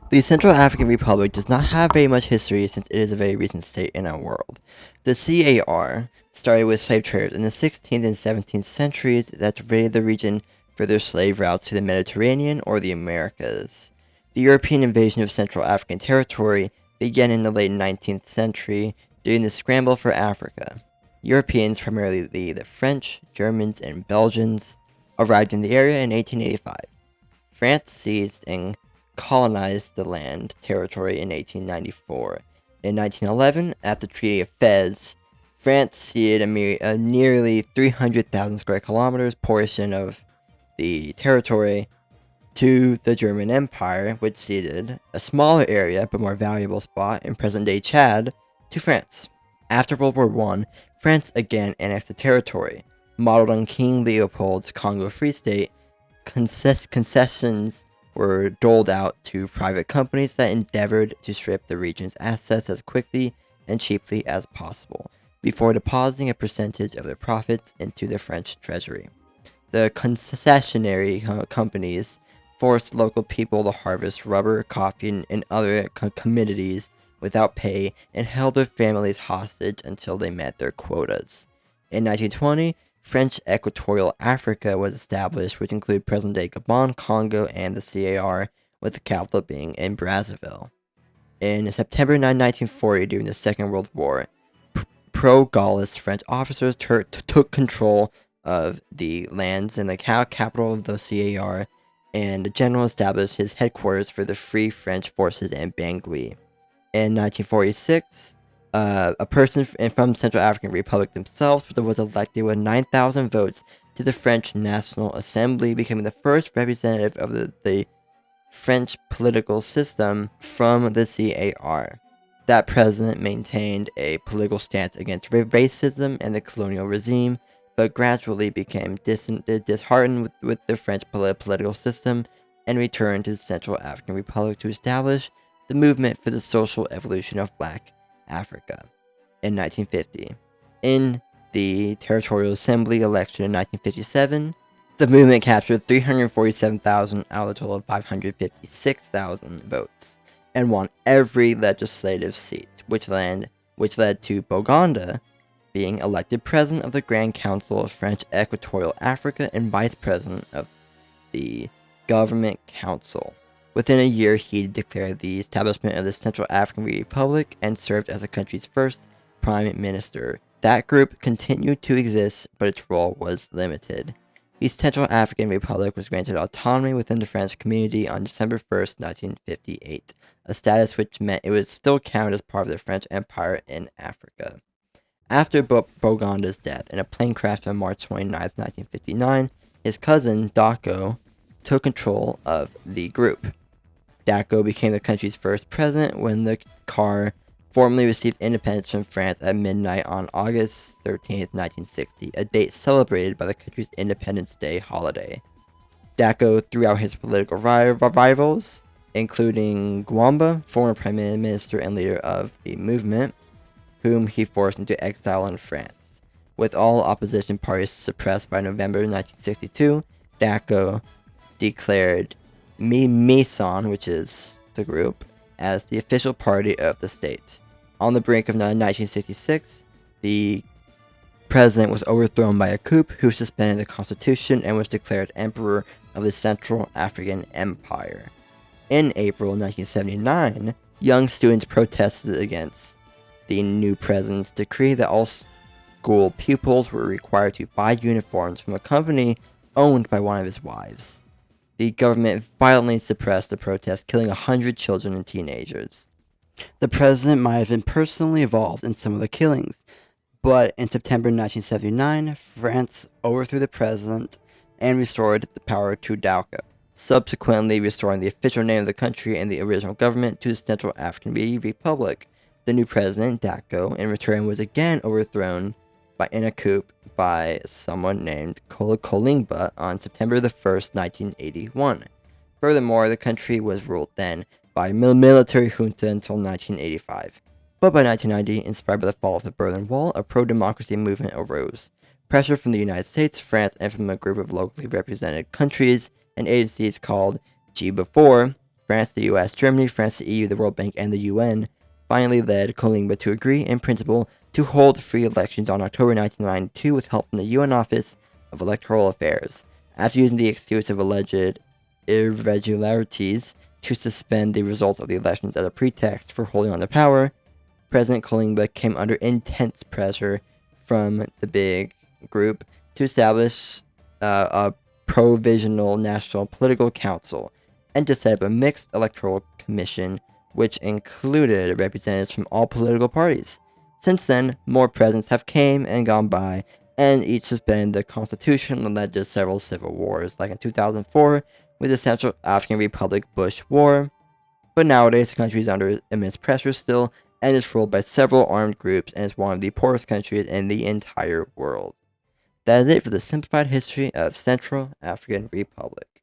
The Central African Republic does not have very much history since it is a very recent state in our world. The CAR started with slave traders in the 16th and 17th centuries that raided the region for their slave routes to the Mediterranean or the Americas. The European invasion of Central African territory began in the late 19th century during the scramble for Africa. Europeans, primarily the French, Germans, and Belgians, arrived in the area in 1885. France seized and colonized the land territory in 1894. In 1911, at the Treaty of Fez, France ceded a nearly 300,000 square kilometers portion of the territory to the German Empire, which ceded a smaller area but more valuable spot in present-day Chad to France. After World War I, France again annexed the territory. Modeled on King Leopold's Congo Free State, concessions were doled out to private companies that endeavored to strip the region's assets as quickly and cheaply as possible, before depositing a percentage of their profits into the French treasury. The concessionary companies forced local people to harvest rubber, coffee, and other commodities without pay and held their families hostage until they met their quotas. In 1920, French Equatorial Africa was established, which included present-day Gabon, Congo, and the CAR, with the capital being in Brazzaville. In September 1940, during the Second World War, pro-Gaullist French officers took control of the lands in the capital of the CAR, and the general established his headquarters for the Free French Forces in Bangui. In 1946, a person from Central African Republic themselves was elected with 9,000 votes to the French National Assembly, becoming the first representative of the French political system from the CAR. That president maintained a political stance against racism and the colonial regime, but gradually became disheartened with the French political system and returned to the Central African Republic to establish the movement for the social evolution of Black Africa in 1950. In the Territorial Assembly election in 1957, the movement captured 347,000 out of a total of 556,000 votes and won every legislative seat, which led to Boganda being elected president of the Grand Council of French Equatorial Africa and vice president of the Government Council. Within a year, he declared the establishment of the Central African Republic and served as the country's first prime minister. That group continued to exist, but its role was limited. The Central African Republic was granted autonomy within the French community on December 1st, 1958, a status which meant it would still count as part of the French Empire in Africa. After Boganda's death in a plane crash on March 29, 1959, his cousin, Dako, took control of the group. Dako became the country's first president when the CAR formally received independence from France at midnight on August 13, 1960, a date celebrated by the country's Independence Day holiday. Dako threw out his political rivals, including Gwamba, former prime minister and leader of the movement, whom he forced into exile in France. With all opposition parties suppressed by November 1962, Dako declared Mison, which is the group, as the official party of the state. On the brink of 1966, the president was overthrown by a coup who suspended the constitution and was declared emperor of the Central African Empire. In April 1979, young students protested against the new president's decree that all school pupils were required to buy uniforms from a company owned by one of his wives. The government violently suppressed the protest, killing 100 children and teenagers. The president might have been personally involved in some of the killings, but in September 1979, France overthrew the president and restored the power to Dako, subsequently restoring the official name of the country and the original government to the Central African Republic. The new president, Dako, in return was again overthrown in a coup by someone named Kolingba on September 1st, 1981. Furthermore, the country was ruled then by a military junta until 1985. But by 1990, inspired by the fall of the Berlin Wall, a pro-democracy movement arose. Pressure from the United States, France, and from a group of locally represented countries and agencies called G4 France, the US, Germany, France, the EU, the World Bank, and the UN finally led Colingba to agree in principle to hold free elections on October 1992 with help from the UN Office of Electoral Affairs. After using the excuse of alleged irregularities to suspend the results of the elections as a pretext for holding on to power, President Colingba came under intense pressure from the big group to establish a provisional national political council and to set up a mixed electoral commission which included representatives from all political parties. Since then, more presidents have came and gone by, and each suspended the constitution and led to several civil wars, like in 2004 with the Central African Republic Bush War. But nowadays, the country is under immense pressure still, and is ruled by several armed groups, and is one of the poorest countries in the entire world. That is it for the simplified history of Central African Republic.